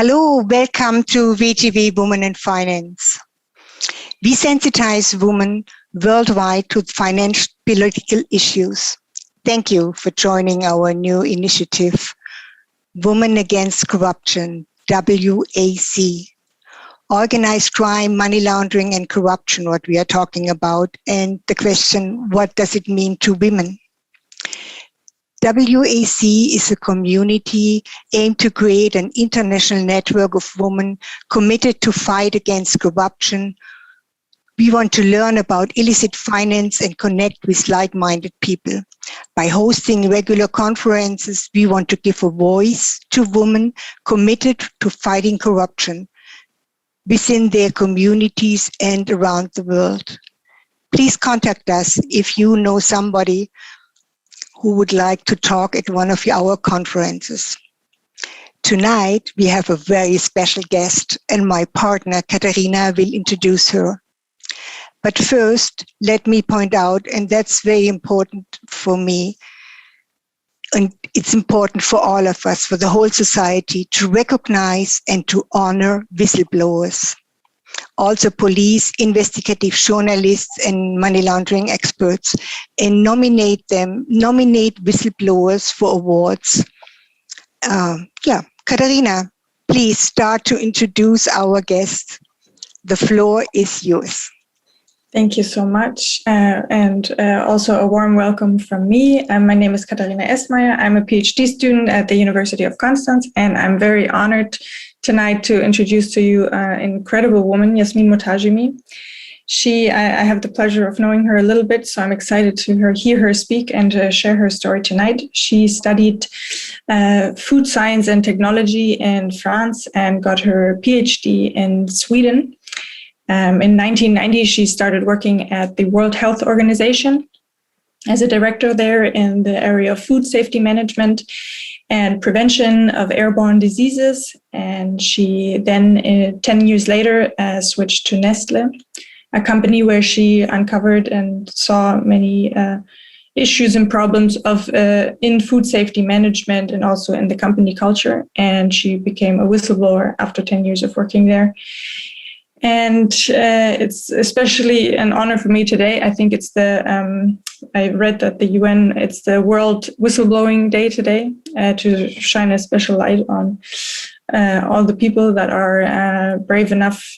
Hello, welcome to VTV Women in Finance. We sensitize women worldwide to financial political issues. Thank you for joining our new initiative, Women Against Corruption, WAC. Organized crime, money laundering, and corruption, what we are talking about, and the question, what does it mean to women? WAC is a community aimed to create an international network of women committed to fight against corruption. We want to learn about illicit finance and connect with like-minded people. By hosting regular conferences, we want to give a voice to women committed to fighting corruption within their communities and around the world. Please contact us if you know somebody who would like to talk at one of our conferences. Tonight, we have a very special guest, and my partner, Katharina, will introduce her. But first, let me point out, and that's very important for me, and it's important for all of us, for the whole society, to recognize and to honor whistleblowers. Also police, investigative journalists, and money laundering experts, and nominate whistleblowers for awards. Katharina, please start to introduce our guest. The floor is yours. Thank you so much, and also a warm welcome from me. My name is Katharina Esmayer. I'm a PhD student at the University of Constance, and I'm very honored tonight to introduce to you an incredible woman, Yasmine Motarjemi. I have the pleasure of knowing her a little bit, so I'm excited to hear her speak and share her story tonight. She studied food science and technology in France and got her PhD in Sweden. In 1990, she started working at the World Health Organization as a director there in the area of food safety management and prevention of airborne diseases. And she then, 10 years later, switched to Nestle, a company where she uncovered and saw many issues and problems in food safety management and also in the company culture. And she became a whistleblower after 10 years of working there. And it's especially an honor for me today. I think it's I read that the UN, it's the World Whistleblowing Day today, to shine a special light on all the people that are brave enough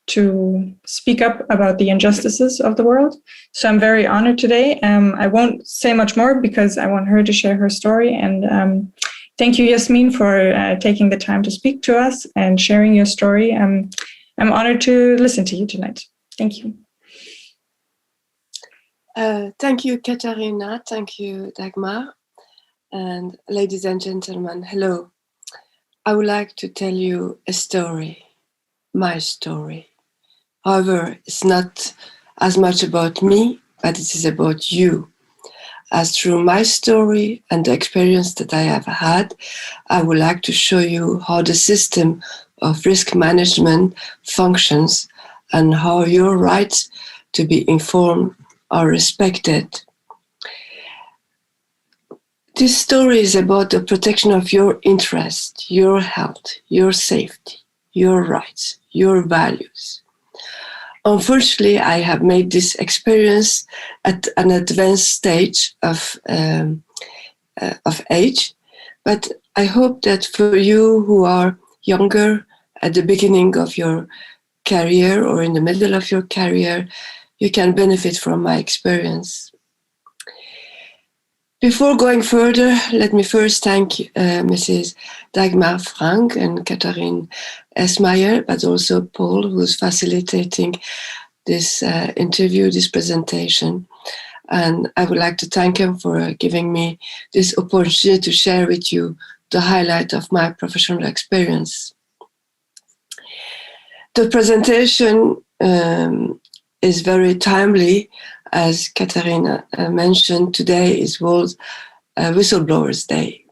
to speak up about the injustices of the world. So I'm very honored today. I won't say much more because I want her to share her story. And thank you, Yasmine, for taking the time to speak to us and sharing your story. I'm honored to listen to you tonight. Thank you. Thank you, Katharina. Thank you, Dagmar. And ladies and gentlemen, hello. I would like to tell you a story, my story. However, it's not as much about me, but it is about you. As through my story and the experience that I have had, I would like to show you how the system of risk management functions and how your rights to be informed are respected. This story is about the protection of your interest, your health, your safety, your rights, your values. Unfortunately, I have made this experience at an advanced stage of age, but I hope that for you who are younger, at the beginning of your career or in the middle of your career, you can benefit from my experience. Before going further, let me first thank Mrs. Dagmar Frank and Katharina Esmayer, but also Paul, who's facilitating this interview, this presentation. And I would like to thank him for giving me this opportunity to share with you the highlight of my professional experience. The presentation is very timely. As Katharina mentioned, today is World Whistleblowers Day.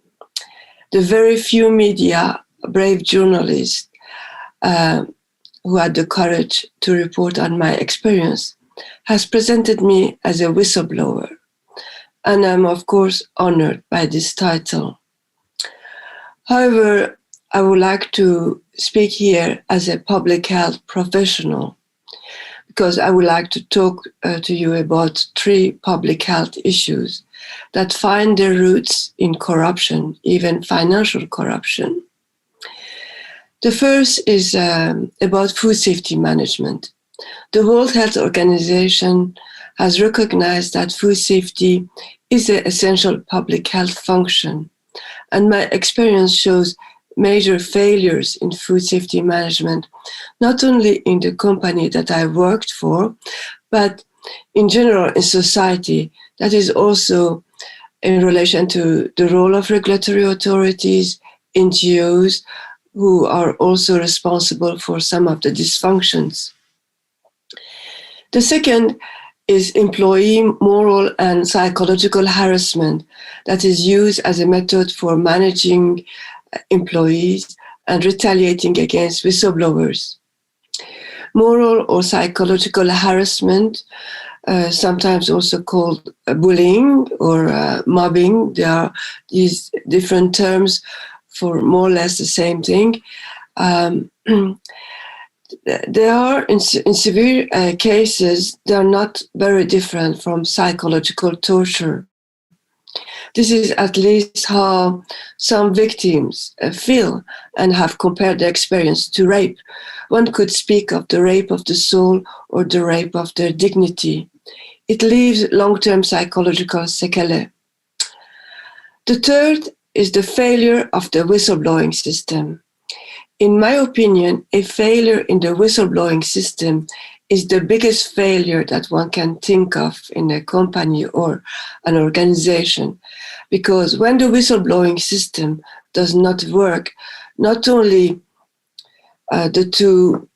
The very few media, brave journalists who had the courage to report on my experience has presented me as a whistleblower. And I'm, of course, honored by this title. However, I would like to speak here as a public health professional, because I would like to talk to you about 3 public health issues that find their roots in corruption, even financial corruption. The first is about food safety management. The World Health Organization has recognized that food safety is an essential public health function, and my experience shows major failures in food safety management, not only in the company that I worked for, but in general in society. That is also in relation to the role of regulatory authorities, NGOs, who are also responsible for some of the dysfunctions. The second is employee moral and psychological harassment that is used as a method for managing employees and retaliating against whistleblowers. Moral or psychological harassment, sometimes also called bullying or mobbing. There are these different terms for more or less the same thing. They are, in severe cases, they are not very different from psychological torture. This is at least how some victims feel and have compared their experience to rape. One could speak of the rape of the soul or the rape of their dignity. It leaves long-term psychological sequelae. The third is the failure of the whistleblowing system. In my opinion, a failure in the whistleblowing system is the biggest failure that one can think of in a company or an organization. Because when the whistleblowing system does not work, not only the 2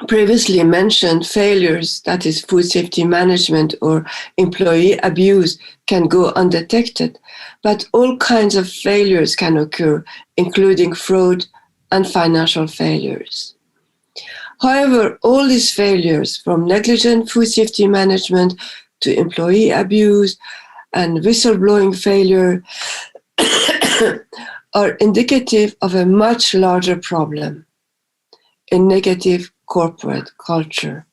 previously mentioned failures, that is food safety management or employee abuse, can go undetected, but all kinds of failures can occur, including fraud and financial failures. However, all these failures, from negligent food safety management to employee abuse and whistleblowing failure, are indicative of a much larger problem, a negative corporate culture.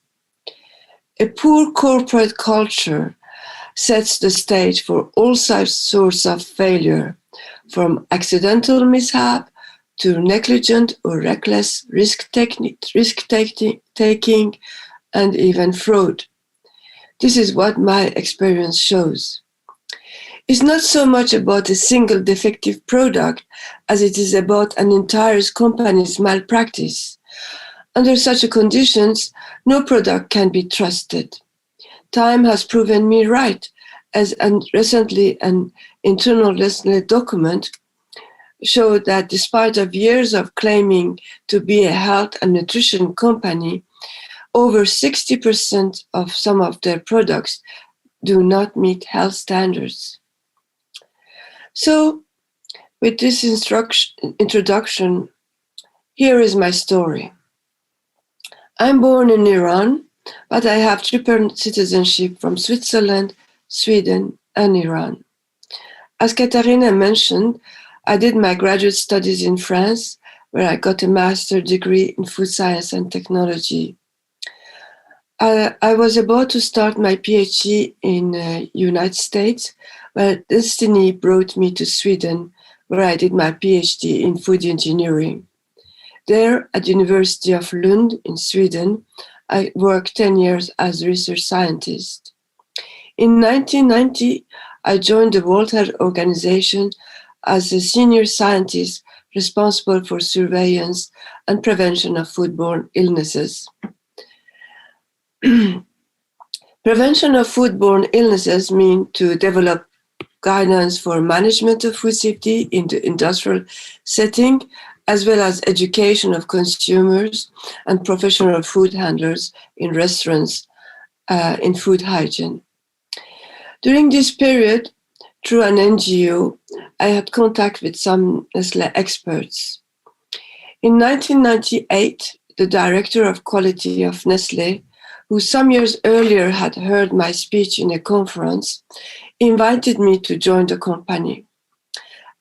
A poor corporate culture sets the stage for all sorts of failure, from accidental mishap to negligent or reckless risk-taking and even fraud. This is what my experience shows. It's not so much about a single defective product as it is about an entire company's malpractice. Under such conditions, no product can be trusted. Time has proven me right, as recently an internal Nestle document showed that despite of years of claiming to be a health and nutrition company, over 60% of some of their products do not meet health standards. So, with this introduction, here is my story. I'm born in Iran, but I have triple citizenship from Switzerland, Sweden, and Iran. As Katharina mentioned, I did my graduate studies in France, where I got a master's degree in food science and technology. I was about to start my PhD in the United States, but destiny brought me to Sweden, where I did my PhD in food engineering. There, at the University of Lund in Sweden, I worked 10 years as a research scientist. In 1990, I joined the World Health Organization as a senior scientist responsible for surveillance and prevention of foodborne illnesses. Prevention of foodborne illnesses means to develop guidance for management of food safety in the industrial setting, as well as education of consumers and professional food handlers in restaurants in food hygiene. During this period, through an NGO, I had contact with some Nestle experts. In 1998, the director of quality of Nestle, who some years earlier had heard my speech in a conference, invited me to join the company.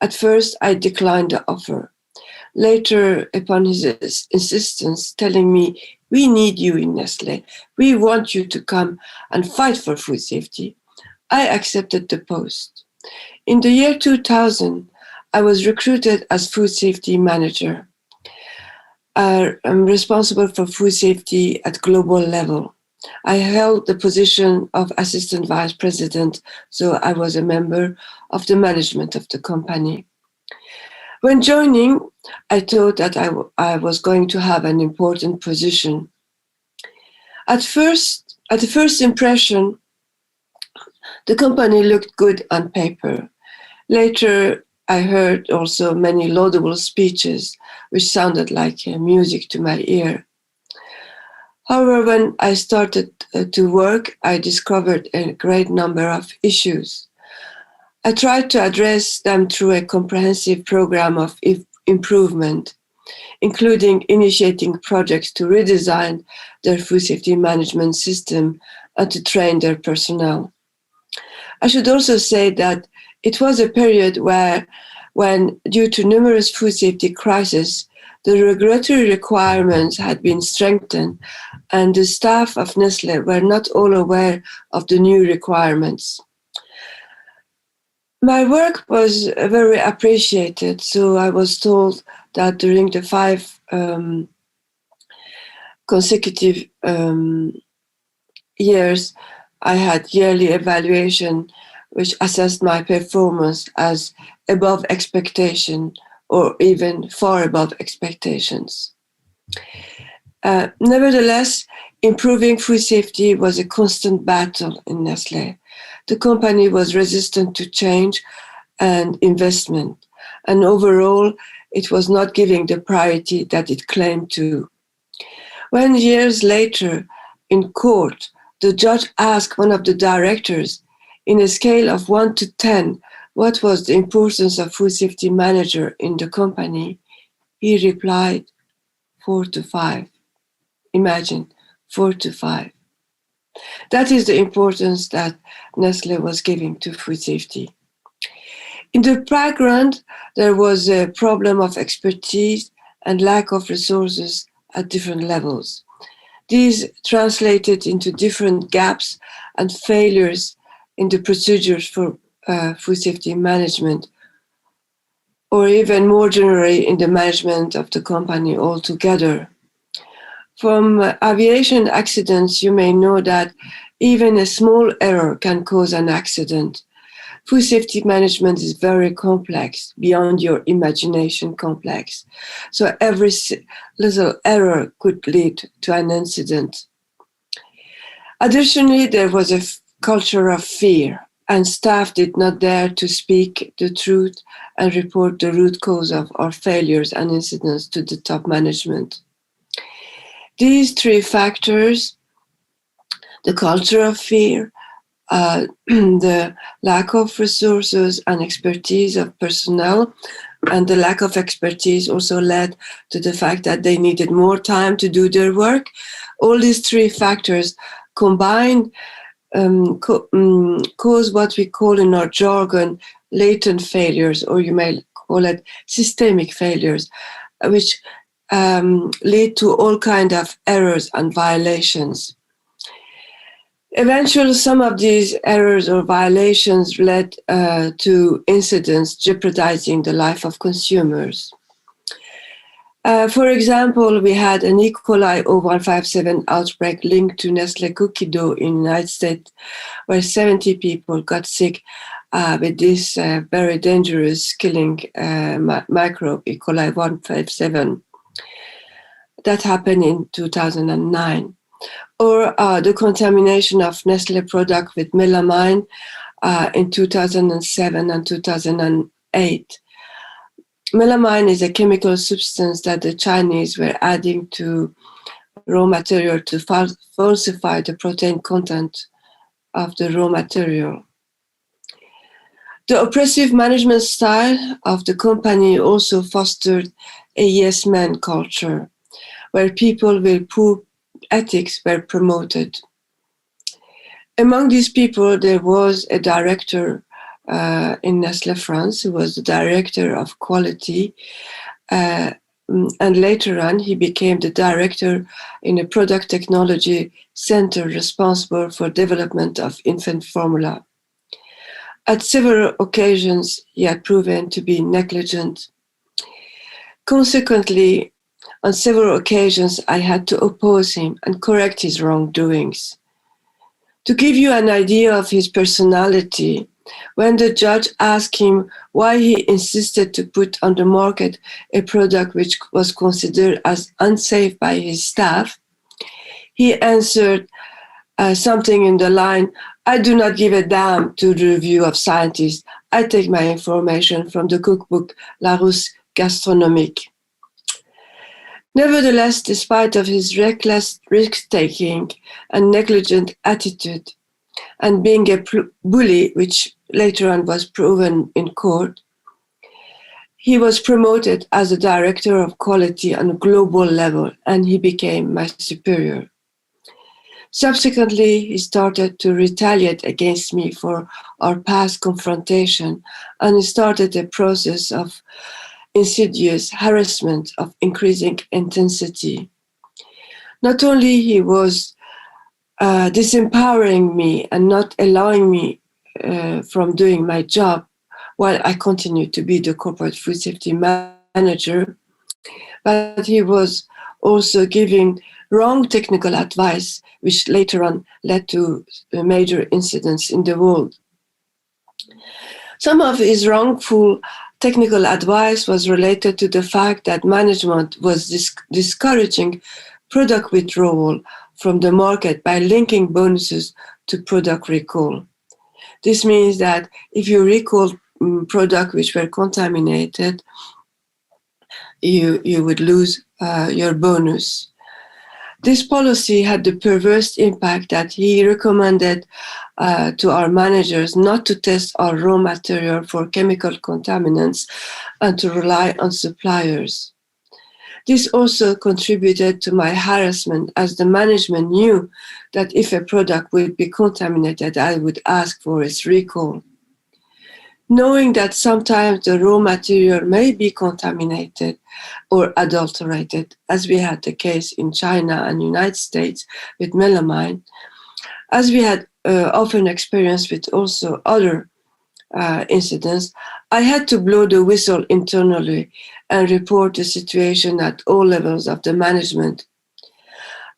At first, I declined the offer. later, upon his insistence, telling me, "We need you in Nestle. We want you to come and fight for food safety," I accepted the post. In the year 2000, I was recruited as food safety manager. I'm responsible for food safety at global level. I held the position of assistant vice president, so I was a member of the management of the company. When joining, I thought that I was going to have an important position. At the first impression, the company looked good on paper. Later, I heard also many laudable speeches, which sounded like music to my ear. However, when I started to work, I discovered a great number of issues. I tried to address them through a comprehensive program of improvement, including initiating projects to redesign their food safety management system and to train their personnel. I should also say that it was a period when, due to numerous food safety crises, the regulatory requirements had been strengthened and the staff of Nestle were not all aware of the new requirements. My work was very appreciated, so I was told that during the 5 consecutive years, I had yearly evaluation which assessed my performance as above expectation or even far above expectations. Nevertheless, improving food safety was a constant battle in Nestle. The company was resistant to change and investment, and overall, it was not giving the priority that it claimed to. When years later, in court, the judge asked one of the directors, in a scale of 1 to 10, what was the importance of food safety manager in the company, he replied, 4 to 5. Imagine, 4 to 5. That is the importance that Nestle was giving to food safety. In the background, there was a problem of expertise and lack of resources at different levels. These translated into different gaps and failures in the procedures for food safety management, or even more generally in the management of the company altogether. From aviation accidents, you may know that even a small error can cause an accident. Food safety management is very complex, beyond your imagination complex. So every little error could lead to an incident. Additionally, there was a culture of fear, and staff did not dare to speak the truth and report the root cause of our failures and incidents to the top management. These 3 factors, the culture of fear, the lack of resources and expertise of personnel, and the lack of expertise also led to the fact that they needed more time to do their work. All these 3 factors combined cause what we call in our jargon latent failures, or you may call it systemic failures, which lead to all kinds of errors and violations. Eventually, some of these errors or violations led to incidents jeopardizing the life of consumers. For example, we had an E. coli 0157 outbreak linked to Nestle cookie dough in the United States, where 70 people got sick with this very dangerous killing microbe, E. coli 157. That happened in 2009. Or the contamination of Nestle product with melamine in 2007 and 2008. Melamine is a chemical substance that the Chinese were adding to raw material to falsify the protein content of the raw material. The oppressive management style of the company also fostered a yes man culture, where people with poor ethics were promoted. Among these people, there was a director in Nestle France, who was the director of quality, And later on, he became the director in a product technology center responsible for development of infant formula. At several occasions, he had proven to be negligent. Consequently, on several occasions, I had to oppose him and correct his wrongdoings. To give you an idea of his personality, when the judge asked him why he insisted to put on the market a product which was considered as unsafe by his staff, he answered something in the line, "I do not give a damn to the review of scientists. I take my information from the cookbook Larousse Gastronomique." Nevertheless, despite of his reckless risk-taking and negligent attitude, and being a bully, which later on was proven in court, he was promoted as a director of quality on a global level, and he became my superior. Subsequently, he started to retaliate against me for our past confrontation, and he started a process of insidious harassment of increasing intensity. Not only he was disempowering me and not allowing me from doing my job while I continued to be the corporate food safety manager, but he was also giving wrong technical advice, which later on led to major incidents in the world. Some of his wrongful technical advice was related to the fact that management was discouraging product withdrawal from the market by linking bonuses to product recall. This means that if you recall products which were contaminated, you would lose your bonus. This policy had the perverse impact that he recommended to our managers not to test our raw material for chemical contaminants and to rely on suppliers. This also contributed to my harassment, as the management knew that if a product would be contaminated, I would ask for its recall. Knowing that sometimes the raw material may be contaminated or adulterated, as we had the case in China and United States with melamine, as we had often experienced with also other incidents, I had to blow the whistle internally and report the situation at all levels of the management.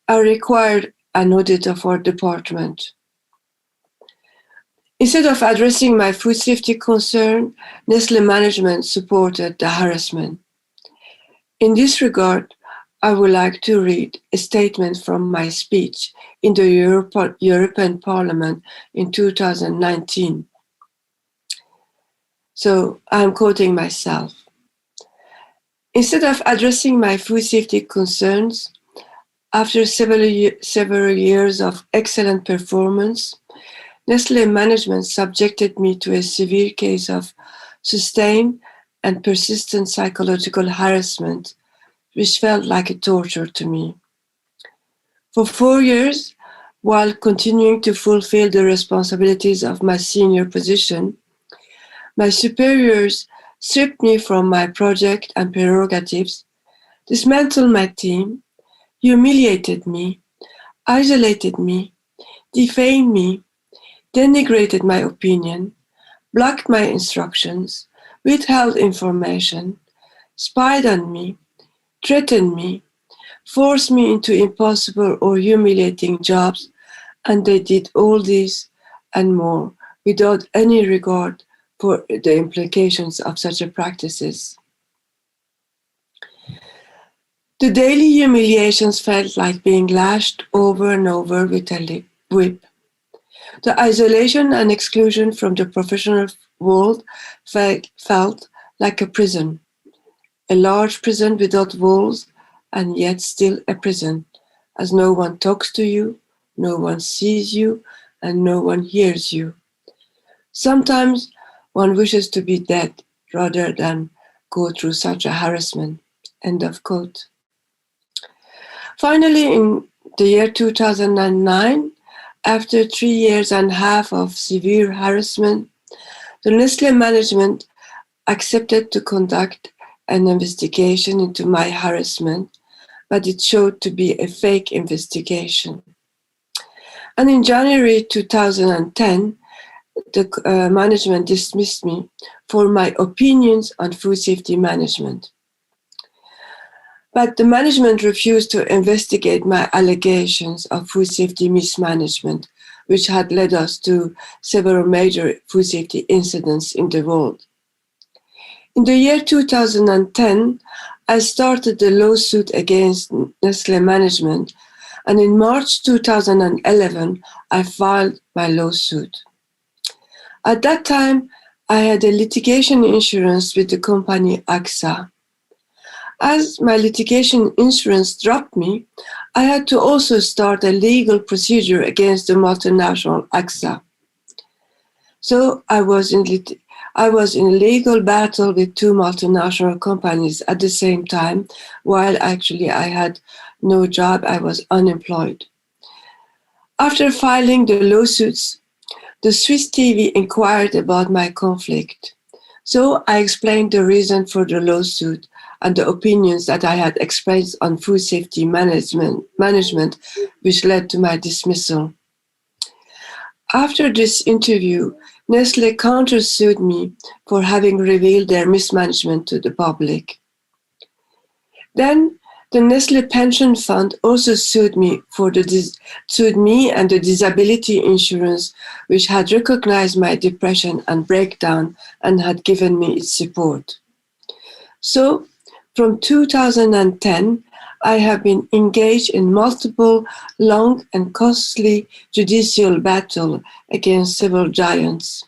I required an audit of our department. Instead of addressing my food safety concern, Nestle management supported the harassment. In this regard, I would like to read a statement from my speech in the European Parliament in 2019. So I'm quoting myself. Instead of addressing my food safety concerns, after several years of excellent performance, Nestle management subjected me to a severe case of sustained and persistent psychological harassment, which felt like a torture to me. For 4 years, while continuing to fulfill the responsibilities of my senior position, my superiors stripped me from my project and prerogatives, dismantled my team, humiliated me, isolated me, defamed me, denigrated my opinion, blocked my instructions, withheld information, spied on me, threatened me, forced me into impossible or humiliating jobs, and they did all this and more without any regard for the implications of such practices. The daily humiliations felt like being lashed over and over with a whip. The isolation and exclusion from the professional world felt like a prison, a large prison without walls, and yet still a prison, as no one talks to you, no one sees you, and no one hears you. Sometimes one wishes to be dead rather than go through such a harassment. End of quote. Finally, in the year 2009, after 3.5 years of severe harassment, the Nestle management accepted to conduct an investigation into my harassment, but it showed to be a fake investigation. And in January 2010, the management dismissed me for my opinions on food safety management. But the management refused to investigate my allegations of food safety mismanagement, which had led us to several major food safety incidents in the world. In the year 2010, I started the lawsuit against Nestle management, and in March 2011, I filed my lawsuit. At that time, I had a litigation insurance with the company AXA. As my litigation insurance dropped me, I had to also start a legal procedure against the multinational AXA. So I was in a legal battle with two multinational companies at the same time, while actually I had no job, I was unemployed. After filing the lawsuits, the Swiss TV inquired about my conflict. So I explained the reason for the lawsuit and the opinions that I had expressed on food safety management, which led to my dismissal. After this interview, Nestle countersued me for having revealed their mismanagement to the public. Then the Nestle Pension Fund also sued me and the disability insurance, which had recognized my depression and breakdown and had given me its support. So, from 2010, I have been engaged in multiple long and costly judicial battles against several giants.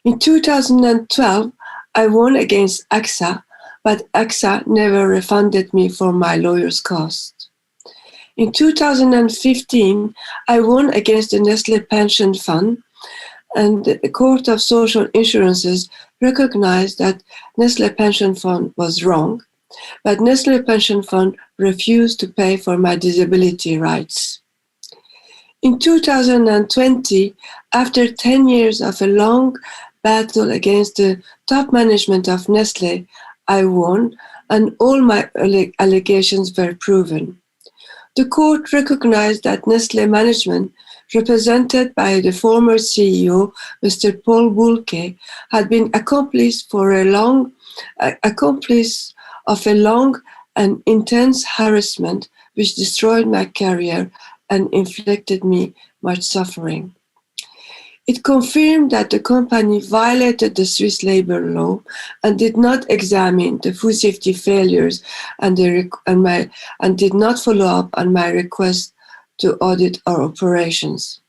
In 2012, I won against AXA, but AXA never refunded me for my lawyer's costs. In 2015, I won against the Nestle Pension Fund, and the Court of Social Insurances recognized that Nestle Pension Fund was wrong, but Nestle Pension Fund refused to pay for my disability rights. In 2020, after 10 years of a long battle against the top management of Nestle, I won, and all my allegations were proven. The court recognized that Nestle management, represented by the former CEO, Mr. Paul Bulke, had been accomplice of a long and intense harassment which destroyed my career and inflicted me much suffering. It confirmed that the company violated the Swiss labor law and did not examine the food safety failures and did not follow up on my request to audit our operations.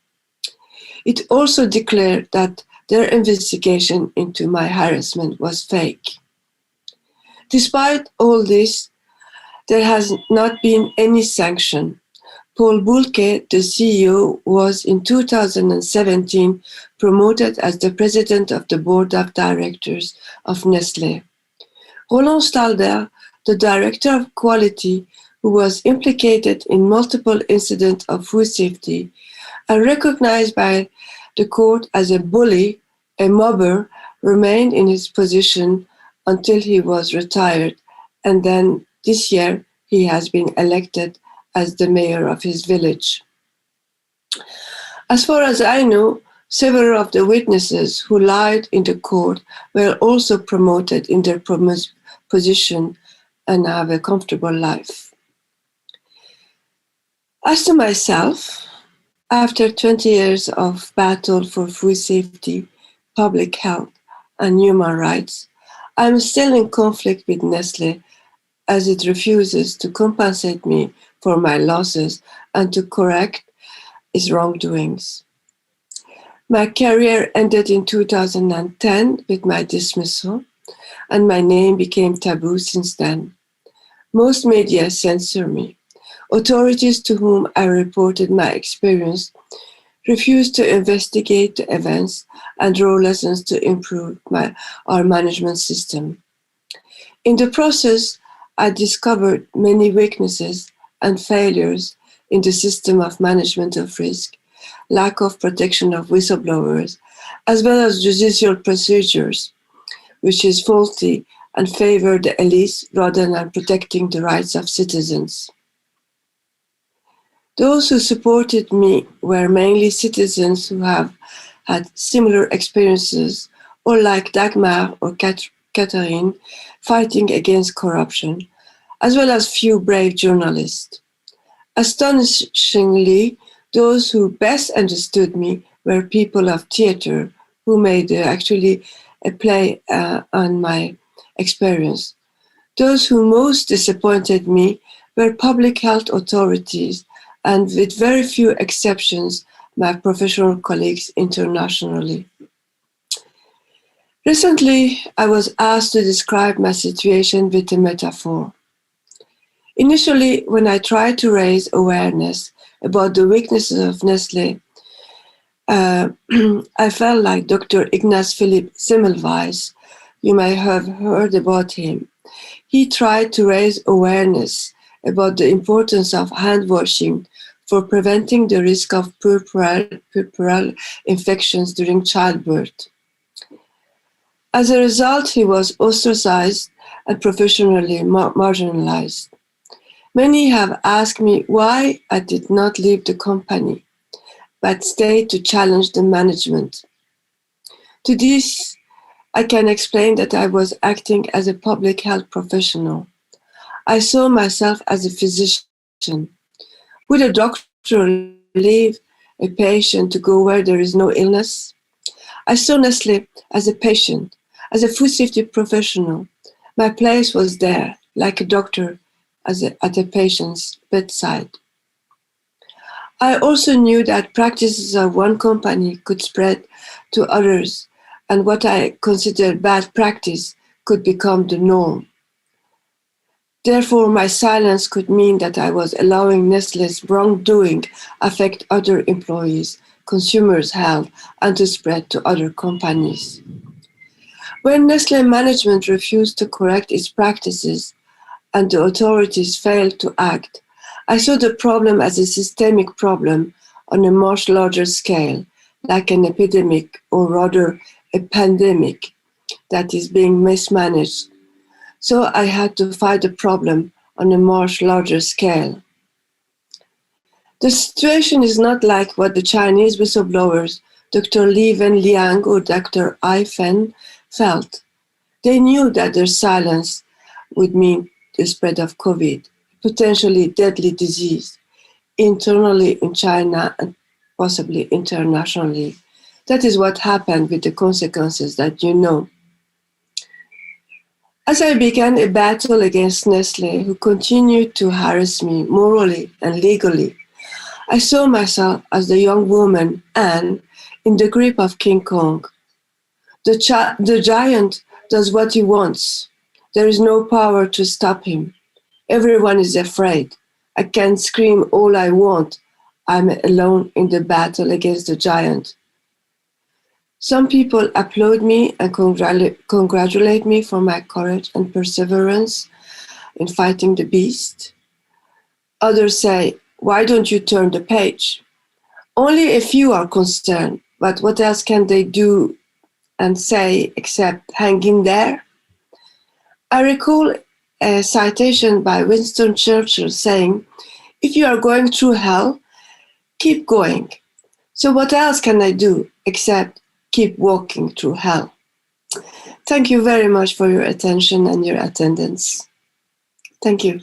It also declared that their investigation into my harassment was fake. Despite all this, there has not been any sanction. Paul Bulke, the CEO, was in 2017 promoted as the president of the board of directors of Nestle. Roland Stalder, the director of quality, who was implicated in multiple incidents of food safety and recognized by the court as a bully, a mobber, remained in his position until he was retired, and then this year he has been elected as the mayor of his village. As far as I know, several of the witnesses who lied in the court were also promoted in their position and have a comfortable life. As to myself, after 20 years of battle for food safety, public health, and human rights, I am still in conflict with Nestle as it refuses to compensate me for my losses and to correct its wrongdoings. My career ended in 2010 with my dismissal, and my name became taboo since then. Most media censor me. Authorities to whom I reported my experience refused to investigate the events and draw lessons to improve our management system. In the process, I discovered many weaknesses and failures in the system of management of risk, lack of protection of whistleblowers, as well as judicial procedures, which is faulty and favor the elites rather than protecting the rights of citizens. Those who supported me were mainly citizens who have had similar experiences, or like Dagmar or Catherine, fighting against corruption, as well as few brave journalists. Astonishingly, those who best understood me were people of theater who made actually a play on my experience. Those who most disappointed me were public health authorities and, with very few exceptions, my professional colleagues internationally. Recently, I was asked to describe my situation with a metaphor. Initially, when I tried to raise awareness about the weaknesses of Nestle, I felt like Dr. Ignaz Philipp Semmelweis. You may have heard about him. He tried to raise awareness about the importance of hand washing for preventing the risk of puerperal infections during childbirth. As a result, he was ostracized and professionally marginalized. Many have asked me why I did not leave the company, but stayed to challenge the management. To this, I can explain that I was acting as a public health professional. I saw myself as a physician. Would a doctor leave a patient to go where there is no illness? I saw Nestle as a patient, as a food safety professional. My place was there, like a doctor at a patient's bedside. I also knew that practices of one company could spread to others, and what I considered bad practice could become the norm. Therefore, my silence could mean that I was allowing Nestle's wrongdoing affect other employees, consumers' health, and to spread to other companies. When Nestle management refused to correct its practices and the authorities failed to act, I saw the problem as a systemic problem on a much larger scale, like an epidemic or rather a pandemic that is being mismanaged. So I had to fight the problem on a much larger scale. The situation is not like what the Chinese whistleblowers, Dr. Li Wenliang or Dr. Ai Fen, felt. They knew that their silence would mean the spread of COVID, potentially deadly disease, internally in China and possibly internationally. That is what happened with the consequences that you know. As I began a battle against Nestle, who continued to harass me morally and legally, I saw myself as the young woman Anne in the grip of King Kong. The giant does what he wants. There is no power to stop him. Everyone is afraid. I can scream all I want. I'm alone in the battle against the giant. Some people applaud me and congratulate me for my courage and perseverance in fighting the beast. Others say, why don't you turn the page? Only a few are concerned, but what else can they do and say except hang in there? I recall a citation by Winston Churchill saying, if you are going through hell, keep going. So what else can I do except keep walking through hell? Thank you very much for your attention and your attendance. Thank you.